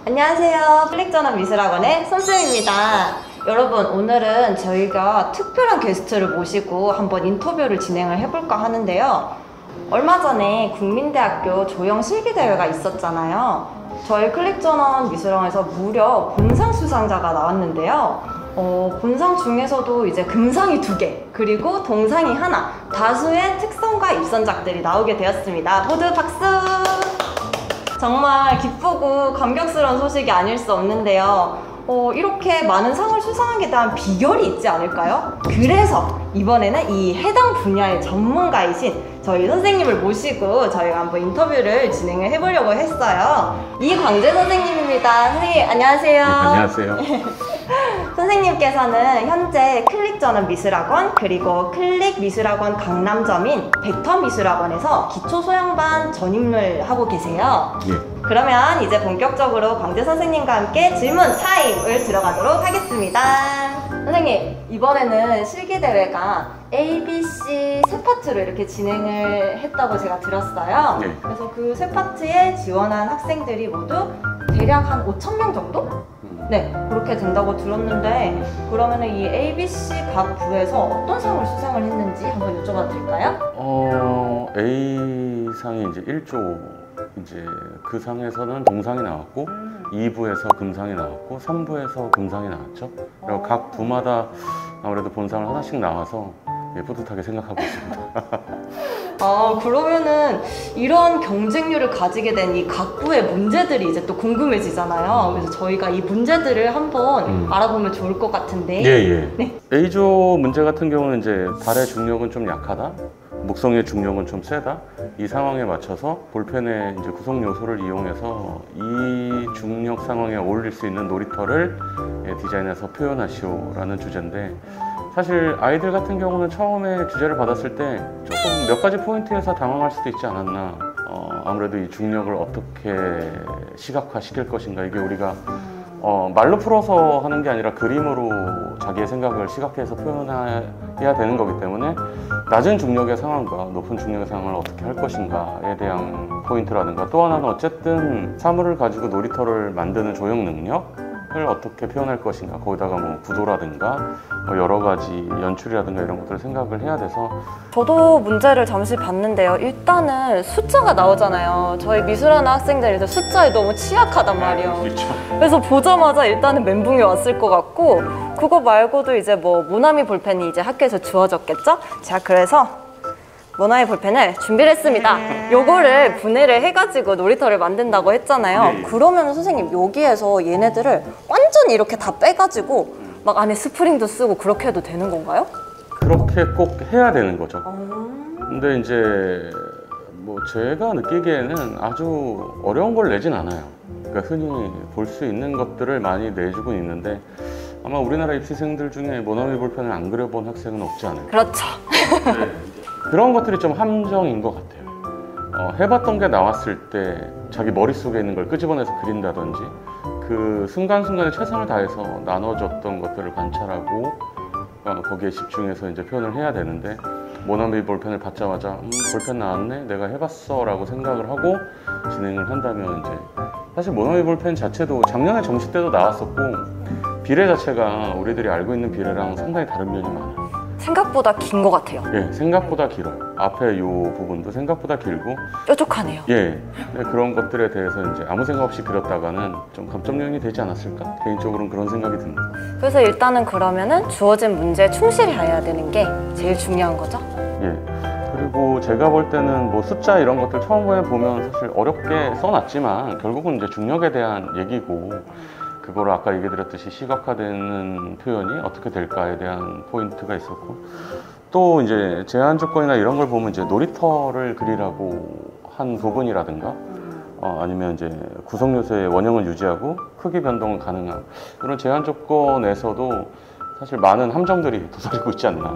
안녕하세요. 클릭전환미술학원의 손쌤입니다. 여러분, 오늘은 저희가 특별한 게스트를 모시고 한번 인터뷰를 진행을 해볼까 하는데요. 얼마 전에 국민대학교 조형 실기대회가 있었잖아요. 저희 클릭전환미술학원에서 무려 본상 수상자가 나왔는데요. 본상 중에서도 이제 금상이 2개, 그리고 동상이 1, 다수의 특선과 입선작들이 나오게 되었습니다. 모두 박수! 정말 기쁘고 감격스러운 소식이 아닐 수 없는데요. 이렇게 많은 상을 수상하게 대한 비결이 있지 않을까요? 그래서 이번에는 이 해당 분야의 전문가이신 저희 선생님을 모시고 저희가 한번 인터뷰를 진행을 해보려고 했어요. 이광재 선생님입니다. 선생님 안녕하세요. 네, 안녕하세요. 선생님께서는 현재 클릭전환미술학원 그리고 클릭미술학원 강남점인 벡터미술학원에서 기초소양반 전임을 하고 계세요. 예. 그러면 이제 본격적으로 광재 선생님과 함께 질문 타임을 들어가도록 하겠습니다. 선생님, 이번에는 실기대회가 A, B, C 세 파트로 이렇게 진행을 했다고 제가 들었어요. 네. 그래서 그 세 파트에 지원한 학생들이 모두 대략 한 5,000명 정도? 네, 그렇게 된다고 들었는데, 그러면은 이 A, B, C 각 부에서 어떤 상을 수상을 했는지 한번 여쭤봐도 될까요? A상이 이제 1조, 이제 그 상에서는 동상이 나왔고, 2부에서 금상이 나왔고, 3부에서 금상이 나왔죠. 그리고 각 부마다 아무래도 본상을 하나씩 나와서 뿌듯하게 생각하고 있습니다. 그러면은 이런 경쟁률을 가지게 된 이 각 부의 문제들이 이제 또 궁금해지잖아요. 그래서 저희가 이 문제들을 한번 알아보면 좋을 것 같은데. 예. 네. A조 문제 같은 경우는 이제 발의 중력은 좀 약하다, 목성의 중력은 좀 세다. 이 상황에 맞춰서 볼펜의 이제 구성 요소를 이용해서 이 중력 상황에 어울릴 수 있는 놀이터를 디자인해서 표현하시오라는 주제인데, 사실 아이들 같은 경우는 처음에 주제를 받았을 때 조금 몇 가지 포인트에서 당황할 수도 있지 않았나. 아무래도 이 중력을 어떻게 시각화시킬 것인가, 이게 우리가 말로 풀어서 하는 게 아니라 그림으로 자기의 생각을 시각화해서 표현해야 되는 거기 때문에 낮은 중력의 상황과 높은 중력의 상황을 어떻게 할 것인가에 대한 포인트라든가, 또 하나는 어쨌든 사물을 가지고 놀이터를 만드는 조형 능력을 어떻게 표현할 것인가, 거기다가 뭐 구도라든가 여러 가지 연출이라든가 이런 것들을 생각을 해야 돼서. 저도 문제를 잠시 봤는데요. 일단은 숫자가 나오잖아요. 저희 미술하는 학생들이 숫자에 너무 취약하단 말이에요. 그렇죠. 그래서 보자마자 일단은 멘붕이 왔을 것 같고, 그거 말고도 이제 뭐 모나미 볼펜이 이제 학교에서 주어졌겠죠? 자, 그래서 모나미 볼펜을 준비를 했습니다. 요거를 분해를 해가지고 놀이터를 만든다고 했잖아요. 네. 그러면 선생님, 여기에서 얘네들을 완전히 이렇게 다 빼가지고 막 안에 스프링도 쓰고 그렇게 해도 되는 건가요? 그렇게 꼭 해야 되는 거죠. 근데 이제 뭐 제가 느끼기에는 아주 어려운 걸 내진 않아요. 그러니까 흔히 볼 수 있는 것들을 많이 내주고 있는데, 아마 우리나라 입시생들 중에 모나미 볼펜을 안 그려본 학생은 없지 않을까. 그렇죠. 네. 그런 것들이 좀 함정인 것 같아요. 해봤던 게 나왔을 때 자기 머릿속에 있는 걸 끄집어내서 그린다든지, 그 순간순간에 최선을 다해서 나눠줬던 것들을 관찰하고 거기에 집중해서 이제 표현을 해야 되는데, 모나미 볼펜을 받자마자 볼펜 나왔네, 내가 해봤어 라고 생각을 하고 진행을 한다면, 이제 사실 모나미 볼펜 자체도 작년에 정시 때도 나왔었고, 비례 자체가 우리들이 알고 있는 비례랑 상당히 다른 면이 많아요. 생각보다 긴 것 같아요. 예, 생각보다 길어요. 앞에 이 부분도 생각보다 길고 뾰족하네요. 예, 그런 것들에 대해서 이제 아무 생각 없이 그렸다가는 좀 감점 요인이 되지 않았을까? 개인적으로는 그런 생각이 듭니다. 그래서 일단은 그러면은 주어진 문제에 충실해야 되는 게 제일 중요한 거죠? 예. 그리고 제가 볼 때는 뭐 숫자 이런 것들 처음에 보면 사실 어렵게 써놨지만 결국은 이제 중력에 대한 얘기고, 그거를 아까 얘기 드렸듯이 시각화되는 표현이 어떻게 될까에 대한 포인트가 있었고, 또 이제 제한 조건이나 이런 걸 보면 이제 놀이터를 그리라고 한 부분이라든가, 아니면 이제 구성 요소의 원형을 유지하고 크기 변동은 가능한 그런 제한 조건에서도 사실 많은 함정들이 도사리고 있지 않나.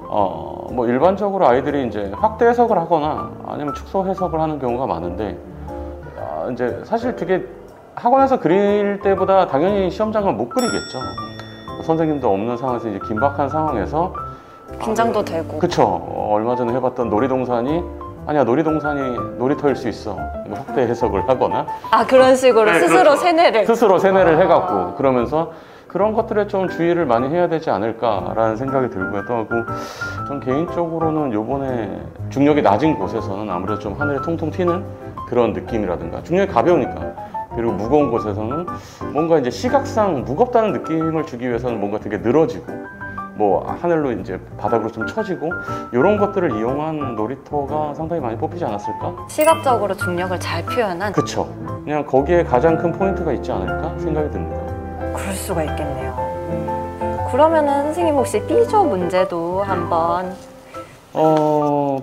뭐 일반적으로 아이들이 이제 확대 해석을 하거나 아니면 축소 해석을 하는 경우가 많은데, 이제 사실 되게 학원에서 그릴 때보다 당연히 시험장은 못 그리겠죠. 선생님도 없는 상황에서 이제 긴박한 상황에서 긴장도 되고. 그쵸. 얼마 전에 해봤던 놀이동산이 아니야 놀이동산이 놀이터일 수 있어. 확대 해석을 하거나 아, 그런 식으로 네, 스스로 그렇죠. 세뇌를. 스스로 세뇌를 해갖고 그러면서 그런 것들에 좀 주의를 많이 해야 되지 않을까라는 생각이 들고요. 또 하고 전 개인적으로는 요번에 중력이 낮은 곳에서는 아무래도 좀 하늘에 통통 튀는 그런 느낌이라든가 중력이 가벼우니까 그리고 무거운 곳에서는 뭔가 이제 시각상 무겁다는 느낌을 주기 위해서는 뭔가 되게 늘어지고 뭐 하늘로 이제 바닥으로 좀 처지고 이런 것들을 이용한 놀이터가 상당히 많이 뽑히지 않았을까? 시각적으로 중력을 잘 표현한. 그쵸. 그냥 거기에 가장 큰 포인트가 있지 않을까 생각이 듭니다. 그럴 수가 있겠네요. 그러면은 선생님 혹시 B조 문제도 한번.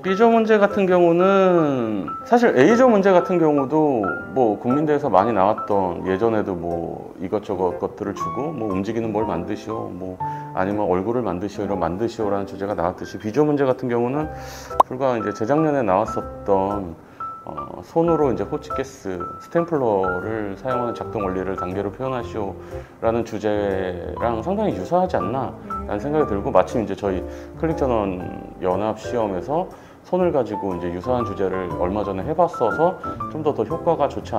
B조 문제 같은 경우는 사실 A조 문제 같은 경우도 뭐 국민대에서 많이 나왔던 예전에도 뭐 이것저것 것들을 주고 뭐 움직이는 뭘 만드시오 뭐 아니면 얼굴을 만드시오 이런 만드시오라는 주제가 나왔듯이 B조 문제 같은 경우는 불과 이제 재작년에 나왔었던 손으로 이제 호치게스 스탬플러를 사용하는 작동 원리를 단계로 표현하시오라는 주제랑 상당히 유사하지 않나 라는 생각이 들고 마침 이제 저희 클릭전원 연합 시험에서 손을 가지고 이제 유사한 주제를 얼마 전에 해봤어서 좀 더 효과가 좋지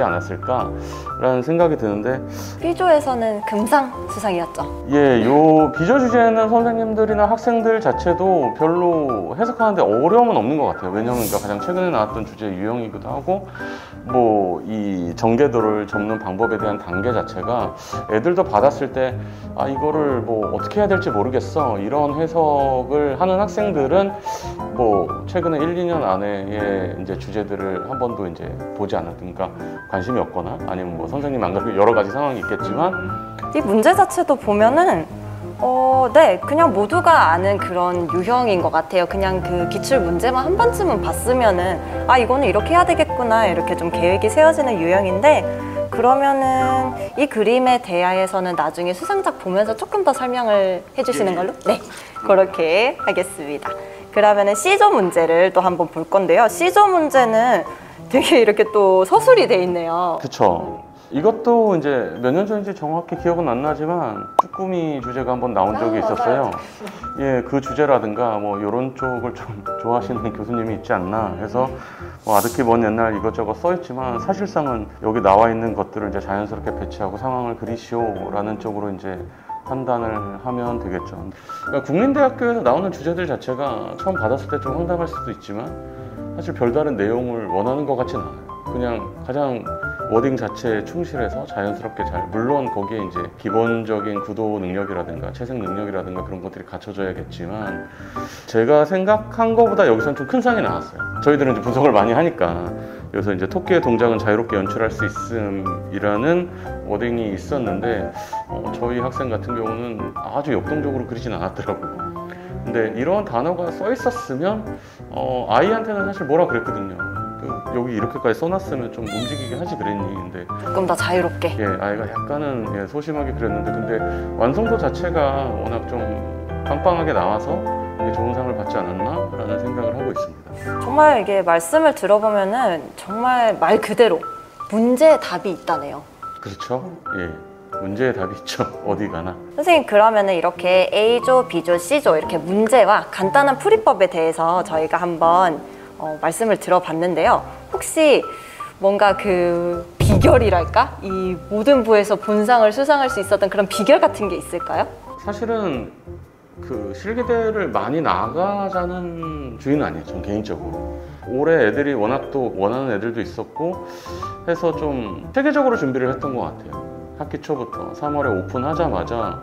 않았을까라는 생각이 드는데 B조에서는 금상수상이었죠. 예, 요 비조 주제는 선생님들이나 학생들 자체도 별로 해석하는데 어려움은 없는 것 같아요. 왜냐하면 그러니까 가장 최근에 나왔던 주제 유형이기도 하고 뭐 이 전개도를 접는 방법에 대한 단계 자체가 애들도 받았을 때 아 이거를 뭐 어떻게 해야 될지 모르겠어 이런 해석을 하는 학생들은 뭐 최근에 1, 2년 안에 이제 주제들을 한 번도 이제 보지 않았으니까 관심이 없거나 아니면 뭐 선생님 안 그래도 여러 가지 상황이 있겠지만 이 문제 자체도 보면은 네, 그냥 모두가 아는 그런 유형인 것 같아요. 그냥 그 기출 문제만 한 번쯤은 봤으면은 아 이거는 이렇게 해야 되겠구나 이렇게 좀 계획이 세워지는 유형인데 그러면은 이 그림에 대하여서는 나중에 수상작 보면서 조금 더 설명을 해주시는 걸로? 네, 그렇게 하겠습니다. 그러면은 C조 문제를 또 한번 볼 건데요. C조 문제는 되게 이렇게 또 서술이 돼 있네요. 그쵸. 이것도 이제 몇 년 전인지 정확히 기억은 안 나지만 쭈꾸미 주제가 한번 나온 적이 있었어요. 예, 그 주제라든가 뭐 이런 쪽을 좀 좋아하시는 교수님이 있지 않나 해서 뭐 아득히 먼 옛날 이것저것 써 있지만 사실상은 여기 나와 있는 것들을 이제 자연스럽게 배치하고 상황을 그리시오라는 쪽으로 이제 판단을 하면 되겠죠. 그러니까 국민대학교에서 나오는 주제들 자체가 처음 받았을 때 좀 황당할 수도 있지만 사실 별다른 내용을 원하는 것 같진 않아요. 그냥 가장 워딩 자체에 충실해서 자연스럽게 잘 물론 거기에 이제 기본적인 구도 능력이라든가 채색 능력이라든가 그런 것들이 갖춰져야겠지만 제가 생각한 것보다 여기서는 좀 큰 상이 나왔어요. 저희들은 이제 분석을 많이 하니까 그래서 이제 토끼의 동작은 자유롭게 연출할 수 있음이라는 워딩이 있었는데 저희 학생 같은 경우는 아주 역동적으로 그리진 않았더라고요. 근데 이런 단어가 써 있었으면 아이한테는 사실 뭐라 그랬거든요. 여기 이렇게까지 써놨으면 좀 움직이게 하지 그랬니? 근데 조금 더 자유롭게. 예, 아이가 약간은 예, 소심하게 그랬는데 근데 완성도 자체가 워낙 좀 빵빵하게 나와서 좋은 상을 받지 않았나라는 생각을 하고 있습니다. 정말 이게 말씀을 들어보면은 정말 말 그대로 문제의 답이 있다네요. 그렇죠? 예. 문제의 답이 있죠. 어디 가나. 선생님 그러면은 이렇게 A조, B조, C조 이렇게 문제와 간단한 풀이법에 대해서 저희가 한번 말씀을 들어봤는데요. 혹시 뭔가 그 비결이랄까? 이 모든 부에서 본상을 수상할 수 있었던 그런 비결 같은 게 있을까요? 사실은 그 실기대를 많이 나가자는 주의는 아니에요. 전 개인적으로. 올해 애들이 워낙 또 원하는 애들도 있었고 해서 좀 체계적으로 준비를 했던 것 같아요. 학기 초부터 3월에 오픈하자마자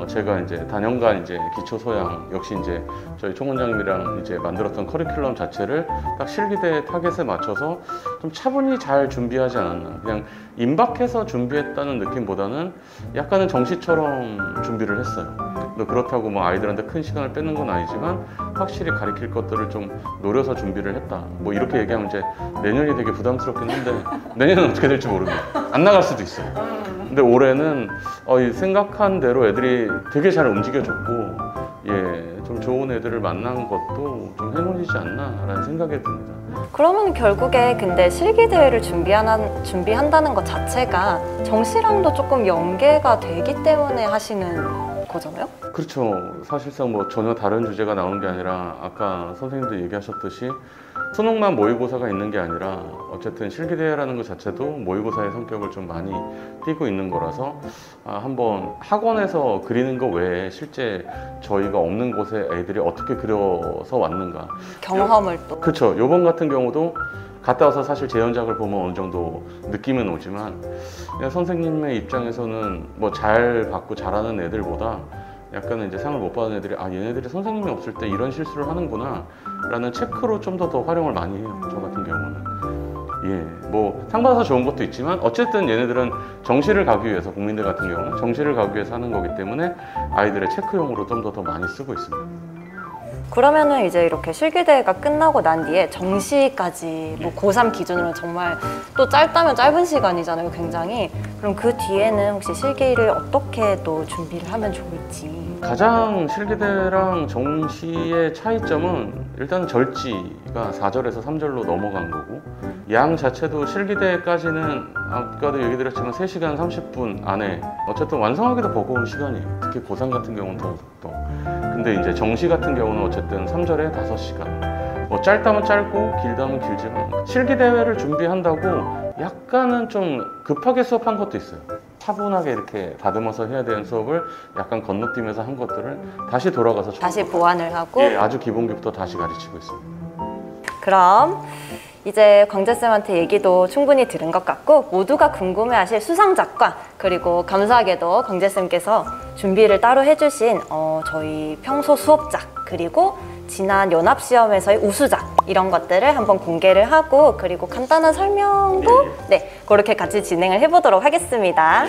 제가 이제 단연간 이제 기초 소양 역시 이제 저희 총원장님이랑 이제 만들었던 커리큘럼 자체를 딱 실기대 타겟에 맞춰서 좀 차분히 잘 준비하지 않았나. 그냥 임박해서 준비했다는 느낌보다는 약간은 정시처럼 준비를 했어요. 그렇다고 뭐 아이들한테 큰 시간을 뺏는 건 아니지만 확실히 가르칠 것들을 좀 노려서 준비를 했다. 뭐 이렇게 얘기하면 이제 내년이 되게 부담스럽긴 한데 내년은 어떻게 될지 모릅니다. 안 나갈 수도 있어요. 근데 올해는 생각한 대로 애들이 되게 잘 움직여줬고 좀 좋은 애들을 만난 것도 좀 행운이지 않나라는 생각이 듭니다. 그러면 결국에 근데 실기대회를 준비한다는 것 자체가 정시랑도 조금 연계가 되기 때문에 하시는 거잖아요? 그렇죠. 사실상 뭐 전혀 다른 주제가 나오는 게 아니라 아까 선생님도 얘기하셨듯이 수능만 모의고사가 있는 게 아니라 어쨌든 실기대회라는 것 자체도 모의고사의 성격을 좀 많이 띠고 있는 거라서 한번 학원에서 그리는 거 외에 실제 저희가 없는 곳에 애들이 어떻게 그려서 왔는가 경험을 또. 그렇죠. 요번 같은 경우도 갔다 와서 사실 제 연작을 보면 어느 정도 느낌은 오지만 그냥 선생님의 입장에서는 뭐 잘 받고 잘하는 애들보다 약간은 이제 상을 못 받은 애들이 얘네들이 선생님이 없을 때 이런 실수를 하는구나 라는 체크로 좀 더 활용을 많이 해요. 저 같은 경우는 뭐 상 받아서 좋은 것도 있지만 어쨌든 얘네들은 정시를 가기 위해서 국민들 같은 경우는 정시를 가기 위해서 하는 거기 때문에 아이들의 체크용으로 좀 더 많이 쓰고 있습니다. 그러면은 이제 이렇게 실기대회가 끝나고 난 뒤에 정시까지 뭐 고3 기준으로 정말 또 짧다면 짧은 시간이잖아요, 굉장히. 그럼 그 뒤에는 혹시 실기를 어떻게 또 준비를 하면 좋을지. 가장 실기대랑 정시의 차이점은 일단 절지가 4절에서 3절로 넘어간 거고 양 자체도 실기대까지는 아까도 얘기 드렸지만 3시간 30분 안에 어쨌든 완성하기도 버거운 시간이에요. 특히 고3 같은 경우는 더. 근데 이제 정시 같은 경우는 어쨌든 3절에 5시간 뭐 짧다면 짧고 길다면 길지만 실기대회를 준비한다고 약간은 좀 급하게 수업한 것도 있어요. 차분하게 이렇게 다듬어서 해야 되는 수업을 약간 건너뛰면서 한 것들을 다시 돌아가서 다시 보완을 하고 아주 기본기부터 다시 가르치고 있습니다. 그럼 이제 광재쌤한테 얘기도 충분히 들은 것 같고 모두가 궁금해하실 수상작과 그리고 감사하게도 광재쌤께서 준비를 따로 해주신 저희 평소 수업작 그리고 지난 연합시험에서의 우수작 이런 것들을 한번 공개를 하고 그리고 간단한 설명도 그렇게 같이 진행을 해보도록 하겠습니다.